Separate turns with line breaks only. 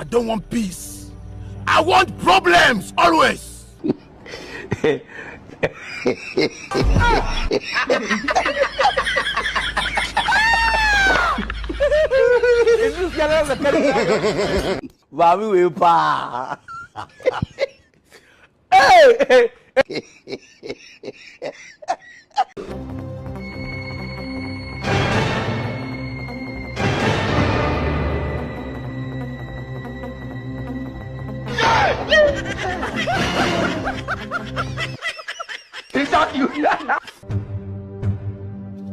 don't want peace. I want problems always.
Bamwe we pa. Hey.
It's not you.